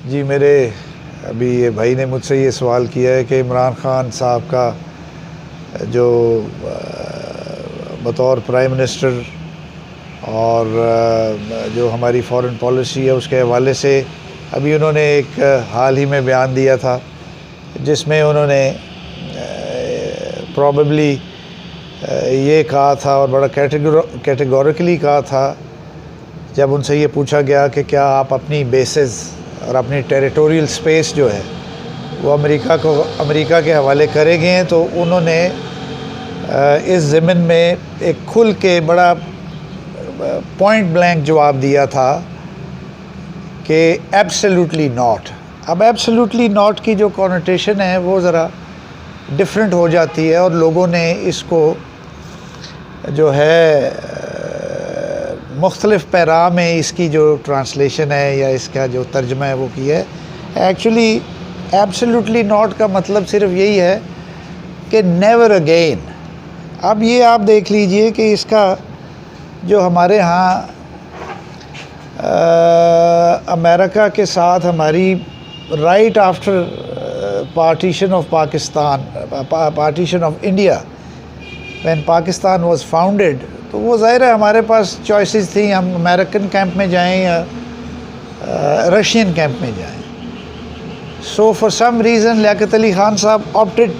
جی میرے ابھی یہ بھائی نے مجھ سے یہ سوال کیا ہے کہ عمران خان صاحب کا جو بطور پرائم منسٹر اور جو ہماری فارن پالیسی ہے اس کے حوالے سے ابھی انہوں نے ایک حال ہی میں بیان دیا تھا جس میں انہوں نے پروبیبلی یہ کہا تھا اور بڑا کیٹیگوریکلی کہا تھا جب ان سے یہ پوچھا گیا کہ کیا آپ اپنی بیسز اور اپنی ٹیریٹوریل سپیس جو ہے وہ امریکہ کے حوالے کرے گئے ہیں، تو انہوں نے اس ضمن میں ایک کھل کے بڑا پوائنٹ بلینک جواب دیا تھا کہ ایبسلیوٹلی ناٹ۔ اب ایبسلیوٹلی ناٹ کی جو کونوٹیشن ہے وہ ذرا ڈفرینٹ ہو جاتی ہے، اور لوگوں نے اس کو جو ہے مختلف پیرا میں اس کی جو ٹرانسلیشن ہے یا اس کا جو ترجمہ ہے وہ کیا ہے۔ ایکچولی ایبسلیوٹلی ناٹ کا مطلب صرف یہی ہے کہ نیور اگین۔ اب یہ آپ دیکھ لیجئے کہ اس کا جو ہمارے ہاں امریکہ کے ساتھ ہماری right after partition of Pakistan, partition of India, when Pakistan was founded, تو وہ ظاہر ہے ہمارے پاس چوائسیز تھیں، ہم امریکن کیمپ میں جائیں یا رشین کیمپ میں جائیں۔ سو for some reason Liaquat Ali Khan صاحب opted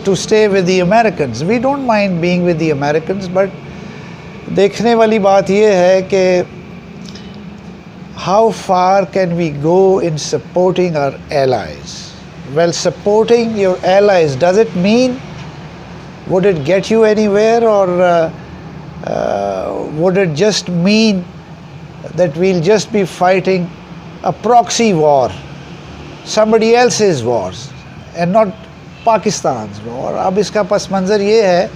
to stay with the Americans. We don't mind being with the Americans, but دیکھنے والی بات یہ ہے کہ how far can we go in supporting our allies? Well, supporting your allies, does it mean, would it get you anywhere, or would it just mean that we'll just be fighting a proxy war, somebody else's wars, and not Pakistan's war? اب اس کا پس منظر یہ ہے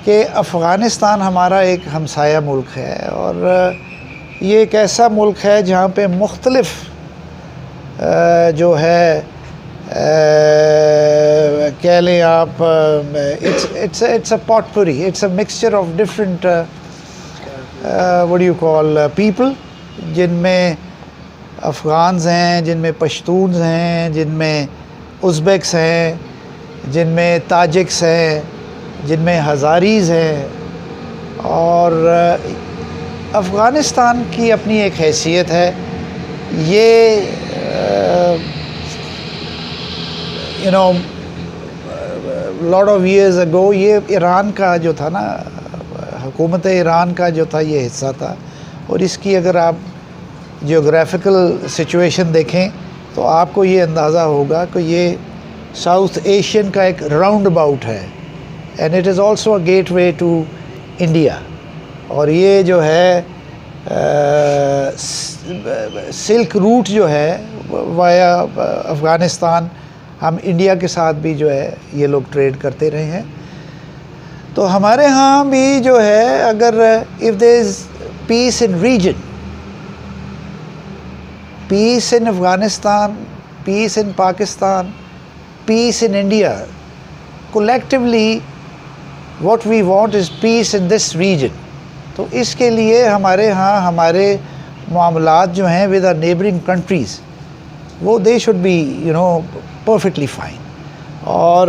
کہ افغانستان ہمارا ایک ہمسایہ ملک ہے، اور یہ ایک ایسا ملک ہے جہاں پہ مختلف جو ہے کہہ لیں آپ، it's a potpourri, it's a mixture of different what do you call people، جن میں افغانز ہیں، جن میں پشتونز ہیں، جن میں ازبیکس ہیں، جن میں تاجکس ہیں، جن میں ہزاریز ہیں، اور افغانستان کی اپنی ایک حیثیت ہے۔ یہ lot of years ago یہ ایران کا جو تھا نا، حکومت ایران کا جو تھا یہ حصہ تھا، اور اس کی اگر آپ جیوگرافیکل سچویشن دیکھیں تو آپ کو یہ اندازہ ہوگا کہ یہ ساؤتھ ایشین کا ایک راؤنڈ اباؤٹ ہے، and it is also a gateway to India. اور یہ جو ہے سلک روٹ جو ہے وایا افغانستان، ہم انڈیا کے ساتھ بھی جو ہے یہ لوگ ٹریڈ کرتے رہے ہیں۔ تو ہمارے ہاں بھی جو ہے اگر if there is peace in region, peace in Afghanistan, peace in Pakistan, peace in India, collectively what we want is peace in this region. تو اس کے لیے ہمارے ہاں ہمارے معاملات جو ہیں with our neighboring countries وہ they should be perfectly fine۔ اور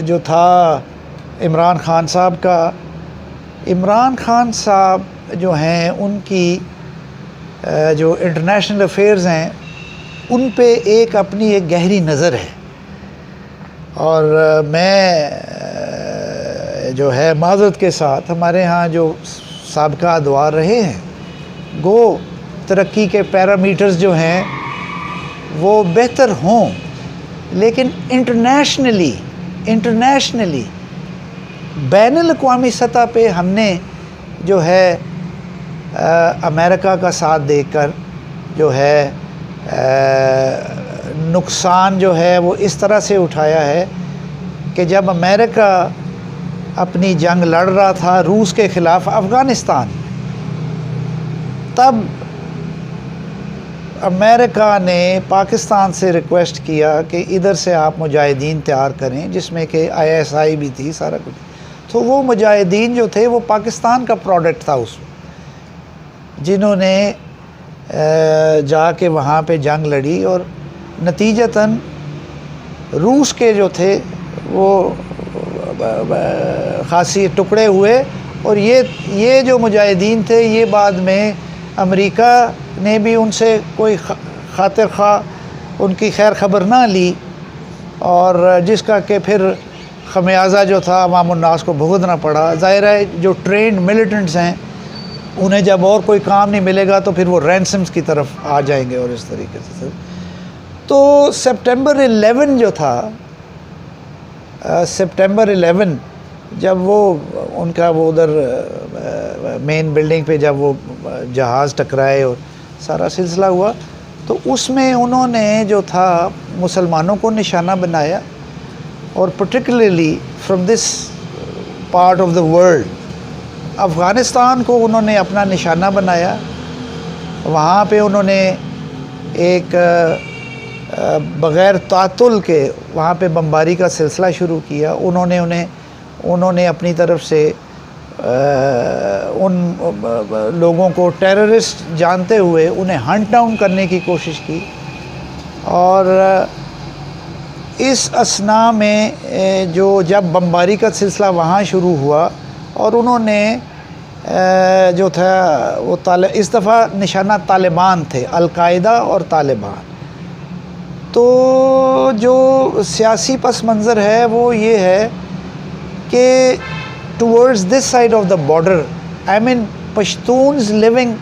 جو تھا عمران خان صاحب کا، عمران خان صاحب جو ہیں ان کی جو انٹرنیشنل افیئرز ہیں ان پہ ایک اپنی ایک گہری نظر ہے، اور میں جو ہے معذرت کے ساتھ ہمارے ہاں جو سابقہ ادوار رہے ہیں، گو ترقی کے پیرامیٹرز جو ہیں وہ بہتر ہوں، لیکن انٹرنیشنلی بین الاقوامی سطح پہ ہم نے جو ہے امریکہ کا ساتھ دے کر جو ہے نقصان جو ہے وہ اس طرح سے اٹھایا ہے کہ جب امریکہ اپنی جنگ لڑ رہا تھا روس کے خلاف افغانستان، تب امریکہ نے پاکستان سے ریکویسٹ کیا کہ ادھر سے آپ مجاہدین تیار کریں، جس میں کہ ISI بھی تھی، سارا کچھ۔ تو وہ مجاہدین جو تھے وہ پاکستان کا پروڈکٹ تھا اس میں، جنہوں نے جا کے وہاں پہ جنگ لڑی، اور نتیجتاً روس کے جو تھے وہ خاصی ٹکڑے ہوئے، اور یہ جو مجاہدین تھے یہ بعد میں امریکہ نے بھی ان سے کوئی خاطر خواہ ان کی خیر خبر نہ لی، اور جس کا کہ پھر خمیازہ جو تھا عوام الناس کو بھگتنا پڑا۔ ظاہر ہے جو ٹرینڈ ملیٹنٹس ہیں انہیں جب اور کوئی کام نہیں ملے گا تو پھر وہ رینسمز کی طرف آ جائیں گے، اور اس طریقے سے۔ تو سپٹمبر 11 جو تھا، سپٹمبر 11 جب وہ ان کا وہ ادھر مین بلڈنگ پہ جب وہ جہاز ٹکرائے اور سارا سلسلہ ہوا، تو اس میں انہوں نے جو تھا مسلمانوں کو نشانہ بنایا، اور particularly from this part of the world Afghanistan کو انہوں نے اپنا نشانہ بنایا۔ وہاں پہ انہوں نے ایک بغیر تعطل کے وہاں پہ بمباری کا سلسلہ شروع کیا۔ انہوں نے اپنی طرف سے ان لوگوں کو ٹیررسٹ جانتے ہوئے انہیں ہنٹ ڈاؤن کرنے کی کوشش کی، اور اس اثناء میں جب بمباری کا سلسلہ وہاں شروع ہوا، اور انہوں نے جو تھا وہ اس دفعہ نشانہ طالبان تھے، القاعدہ اور طالبان۔ تو جو سیاسی پس منظر ہے وہ یہ ہے کہ towards this side of the border, I mean Pashtuns living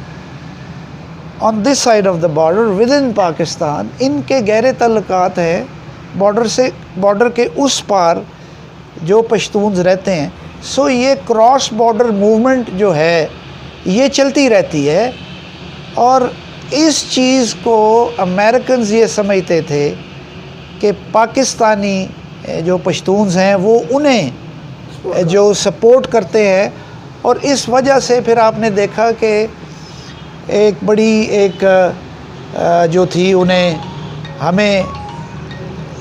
on this side of the border within Pakistan, ان کے گہرے تعلقات ہیں بارڈر کے اس پار جو پشتونز رہتے ہیں۔ سو یہ کراس بارڈر موومنٹ جو ہے یہ چلتی رہتی ہے، اور اس چیز کو امریکنز یہ سمجھتے تھے کہ پاکستانی جو پشتونز ہیں وہ انہیں جو سپورٹ کرتے ہیں، اور اس وجہ سے پھر آپ نے دیکھا کہ ایک بڑی جو تھی انہیں ہمیں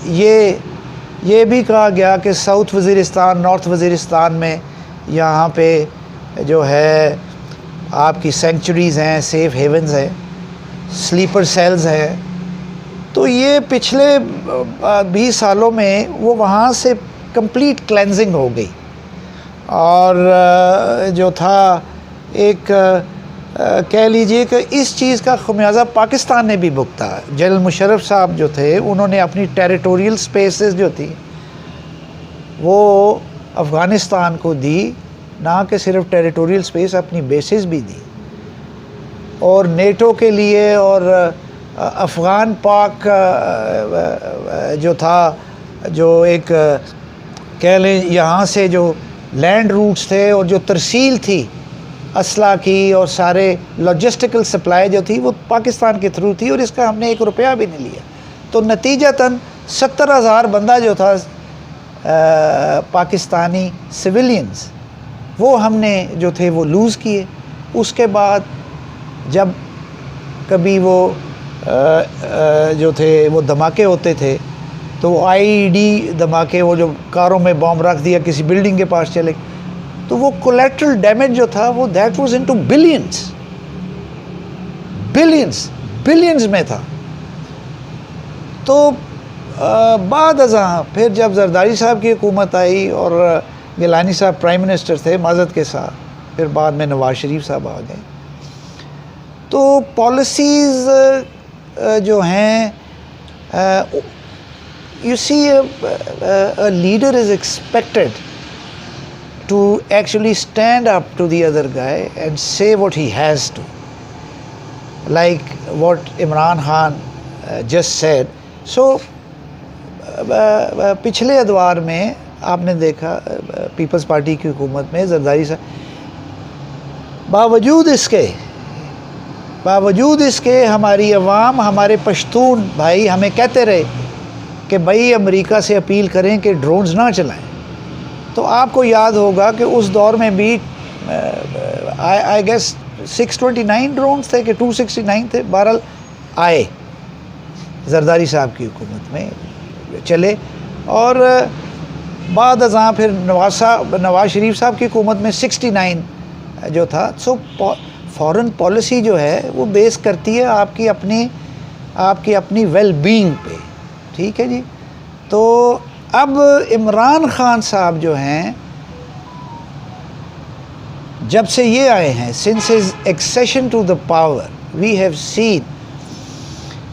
یہ بھی کہا گیا کہ ساؤتھ وزیرستان، نارتھ وزیرستان میں یہاں پہ جو ہے آپ کی سینکچریز ہیں، سیف ہیونز ہیں، سلیپر سیلز ہیں۔ تو یہ پچھلے 20 سالوں میں وہ وہاں سے کمپلیٹ کلینزنگ ہو گئی، اور جو تھا ایک کہہ لیجئے کہ اس چیز کا خمیازہ پاکستان نے بھی بھگتا۔ جنرل مشرف صاحب جو تھے انہوں نے اپنی ٹیریٹوریل سپیسز جو تھی وہ افغانستان کو دی، نہ کہ صرف ٹیریٹوریل سپیس، اپنی بیسز بھی دی، اور نیٹو کے لیے اور افغان پاک جو تھا، جو ایک کہہ لیں یہاں سے جو لینڈ روٹس تھے اور جو ترسیل تھی اسلحہ کی اور سارے لاجسٹیکل سپلائی جو تھی وہ پاکستان کے تھرو تھی، اور اس کا ہم نے 1 روپیہ بھی نہیں لیا۔ تو نتیجتاً 70,000 بندہ جو تھا پاکستانی سویلینز وہ ہم نے جو تھے وہ لوز کیے۔ اس کے بعد جب کبھی وہ جو تھے وہ دھماکے ہوتے تھے تو IED دھماکے، وہ جو کاروں میں بام رکھ دیا کسی بلڈنگ کے پاس چلے، تو وہ کولیٹرل ڈیمیج جو تھا وہ دیٹ واز انٹو بلینز میں تھا۔ تو بعد ازاں پھر جب زرداری صاحب کی حکومت آئی اور گیلانی صاحب پرائم منسٹر تھے معذرت کے ساتھ، پھر بعد میں نواز شریف صاحب آ گئے، تو پالیسیز جو ہیں you see a leader is expected to actually stand up to the other guy and say what he has to, like what Imran Khan just said. So پچھلے ادوار میں آپ نے دیکھا پیپلز پارٹی کی حکومت میں زرداری صاحب باوجود اس کے ہماری عوام، ہمارے پشتون بھائی ہمیں کہتے رہے کہ بھائی امریکہ سے اپیل کریں کہ ڈرونز نہ چلائیں۔ تو آپ کو یاد ہوگا کہ اس دور میں بھی آئی گیس 629 ڈرونز تھے کہ 269 تھے، بہرحال آئے زرداری صاحب کی حکومت میں چلے، اور بعد ازاں پھر نواز شریف صاحب کی حکومت میں 69 جو تھا۔ سو فارن پالیسی جو ہے وہ بیس کرتی ہے آپ کی اپنی ویل بینگ پہ، ٹھیک ہے جی. تو اب عمران خان صاحب جو ہیں جب سے یہ آئے ہیں، since his accession to the power, we have seen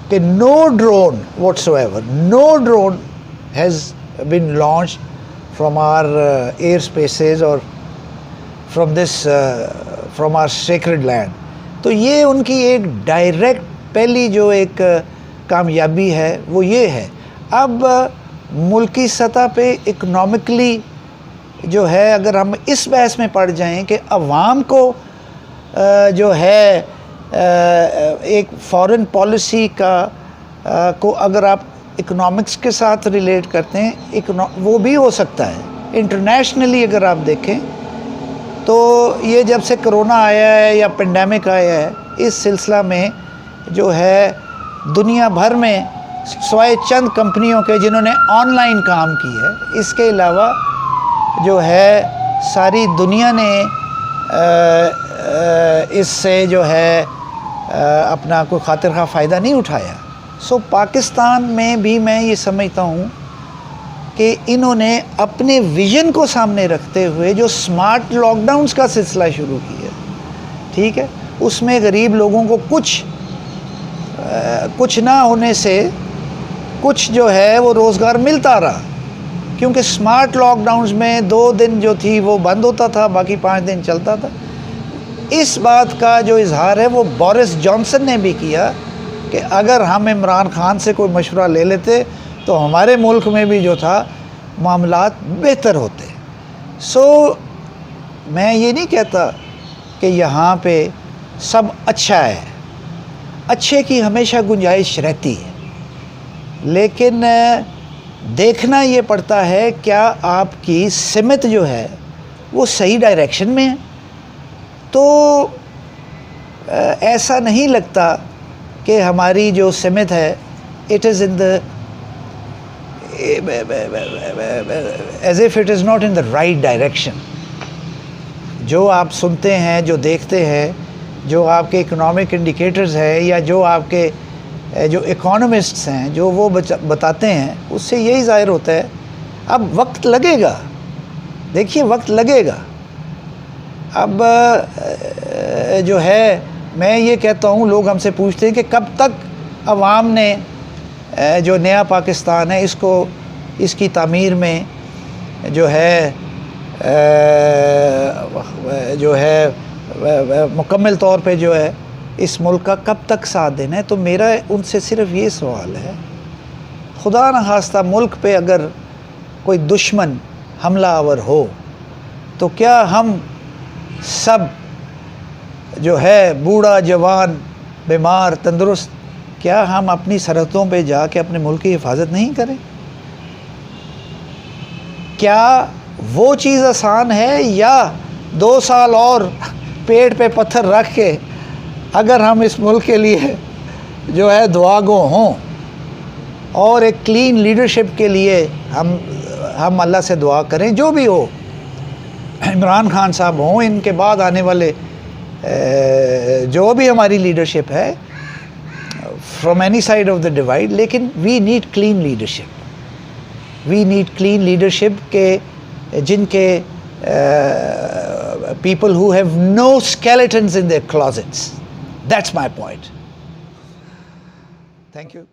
کہ no drone whatsoever, no drone has been launched from our air spaces or from our sacred land. تو یہ ان کی ایک ڈائریکٹ پہلی جو ایک کامیابی ہے وہ یہ ہے. اب ملکی سطح پہ اکنامکلی جو ہے اگر ہم اس بحث میں پڑ جائیں کہ عوام کو جو ہے ایک فارن پالیسی کو اگر آپ اکنامکس کے ساتھ ریلیٹ کرتے ہیں، وہ بھی ہو سکتا ہے. انٹرنیشنلی اگر آپ دیکھیں تو یہ جب سے کرونا آیا ہے یا پینڈیمک آیا ہے، اس سلسلہ میں جو ہے دنیا بھر میں سوائے چند کمپنیوں کے جنہوں نے آن لائن کام کی ہے، اس کے علاوہ جو ہے ساری دنیا نے اس سے جو ہے اپنا کوئی خاطر خواہ فائدہ نہیں اٹھایا. سو پاکستان میں بھی میں یہ سمجھتا ہوں کہ انہوں نے اپنے ویژن کو سامنے رکھتے ہوئے جو سمارٹ لاک ڈاؤنز کا سلسلہ شروع کیا، ٹھیک ہے، اس میں غریب لوگوں کو کچھ نہ ہونے سے کچھ جو ہے وہ روزگار ملتا رہا، کیونکہ سمارٹ لاک ڈاؤنز میں 2 دن جو تھی وہ بند ہوتا تھا، باقی 5 دن چلتا تھا. اس بات کا جو اظہار ہے وہ بورس جانسن نے بھی کیا کہ اگر ہم عمران خان سے کوئی مشورہ لے لیتے تو ہمارے ملک میں بھی جو تھا معاملات بہتر ہوتے. سو میں یہ نہیں کہتا کہ یہاں پہ سب اچھا ہے، اچھے کی ہمیشہ گنجائش رہتی ہے، لیکن دیکھنا یہ پڑتا ہے کیا آپ کی سمت جو ہے وہ صحیح ڈائریکشن میں ہے. تو ایسا نہیں لگتا کہ ہماری جو سمت ہے it is in the as if it is not in the right direction. جو آپ سنتے ہیں، جو دیکھتے ہیں، جو آپ کے اکنامک انڈیکیٹرز ہیں یا جو آپ کے جو اکانومسٹس ہیں جو وہ بتاتے ہیں، اس سے یہی ظاہر ہوتا ہے. اب وقت لگے گا، دیکھیے وقت لگے گا. اب جو ہے میں یہ کہتا ہوں، لوگ ہم سے پوچھتے ہیں کہ کب تک عوام نے جو نیا پاکستان ہے اس کی تعمیر میں جو ہے مکمل طور پہ جو ہے اس ملک کا کب تک ساتھ دینا ہے. تو میرا ان سے صرف یہ سوال ہے، خدا نخواستہ ملک پہ اگر کوئی دشمن حملہ آور ہو تو کیا ہم سب جو ہے بوڑھا جوان بیمار تندرست، کیا ہم اپنی سرحدوں پہ جا کے اپنے ملک کی حفاظت نہیں کریں؟ کیا وہ چیز آسان ہے، یا 2 سال اور پیٹ پہ پتھر رکھ کے اگر ہم اس ملک کے لیے جو ہے دعا گو ہوں اور ایک کلین لیڈرشپ کے لیے ہم اللہ سے دعا کریں، جو بھی ہو، عمران خان صاحب ہوں، ان کے بعد آنے والے جو بھی ہماری لیڈرشپ ہے from any side of the divide, لیکن وی نیڈ کلین لیڈرشپ کے جن کے people who have no skeletons in their closets. That's my point. Thank you.